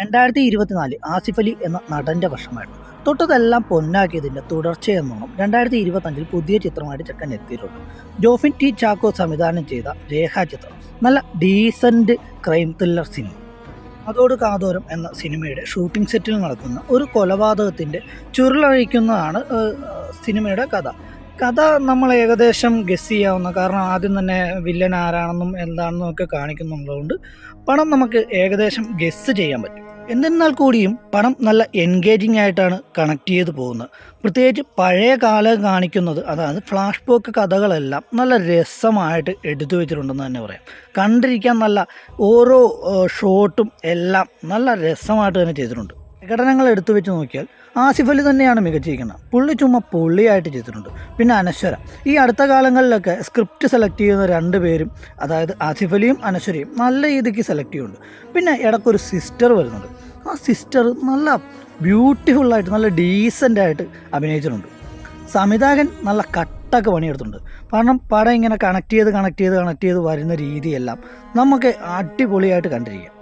2024 ആസിഫ് അലി എന്ന നടൻ്റെ വർഷമായിരുന്നു. തൊട്ടതെല്ലാം പൊന്നാക്കിയതിൻ്റെ തുടർച്ചയെന്നോണം 2025 പുതിയ ചിത്രമായിട്ട് ചെക്കൻ എത്തിയിട്ടുണ്ട്. ജോഫിൻ ടി ചാക്കോ സംവിധാനം ചെയ്ത രേഖാചിത്രം നല്ല ഡീസൻറ്റ് ക്രൈം ത്രില്ലർ സിനിമ. അതോട് കാതോരം എന്ന സിനിമയുടെ ഷൂട്ടിംഗ് സെറ്റിൽ നടക്കുന്ന ഒരു കൊലപാതകത്തിൻ്റെ ചുരുളഴിക്കുന്നതാണ് സിനിമയുടെ കഥ നമ്മൾ ഏകദേശം ഗസ് ചെയ്യാവുന്ന, കാരണം ആദ്യം തന്നെ വില്ലൻ ആരാണെന്നും എന്താണെന്നും ഒക്കെ കാണിക്കുന്നുള്ളതുകൊണ്ട് പടം നമുക്ക് ഏകദേശം ഗസ് ചെയ്യാൻ പറ്റും. എന്നിരുന്നാൽ കൂടിയും പടം നല്ല എൻഗേജിങ് ആയിട്ടാണ് കണക്ട് ചെയ്ത് പോകുന്നത്. പ്രത്യേകിച്ച് പഴയ കാലം കാണിക്കുന്നത്, അതായത് ഫ്ലാഷ് ബാക്ക് കഥകളെല്ലാം നല്ല രസമായിട്ട് എടുത്തു വെച്ചിട്ടുണ്ടെന്ന് തന്നെ പറയാം. കണ്ടിരിക്കാൻ നല്ല ഓരോ ഷോട്ടും എല്ലാം നല്ല രസമായിട്ട് തന്നെ ചെയ്തിട്ടുണ്ട്. പ്രകടനങ്ങൾ എടുത്തു വെച്ച് നോക്കിയാൽ ആസിഫ് അലി തന്നെയാണ് മികച്ചിരിക്കുന്നത്. പുള്ളി ചുമ്മാ പൊള്ളിയായിട്ട് ചെയ്തിട്ടുണ്ട്. പിന്നെ അനശ്വര, ഈ അടുത്ത കാലങ്ങളിലൊക്കെ സ്ക്രിപ്റ്റ് സെലക്ട് ചെയ്യുന്ന രണ്ടുപേരും, അതായത് ആസിഫ് അലിയും അനശ്വരയും നല്ല രീതിക്ക് സെലക്ട് ചെയ്യുന്നുണ്ട്. പിന്നെ ഇടയ്ക്കൊരു സിസ്റ്റർ വരുന്നുണ്ട്. ആ സിസ്റ്റർ നല്ല ബ്യൂട്ടിഫുള്ളായിട്ട് നല്ല ഡീസൻ്റായിട്ട് അഭിനയിച്ചിട്ടുണ്ട്. സംവിധായകൻ നല്ല കട്ടൊക്കെ പണിയെടുത്തിട്ടുണ്ട്. കാരണം പടം ഇങ്ങനെ കണക്ട് ചെയ്ത് വരുന്ന രീതിയെല്ലാം നമുക്ക് അടിപൊളിയായിട്ട് കണ്ടിരിക്കാം.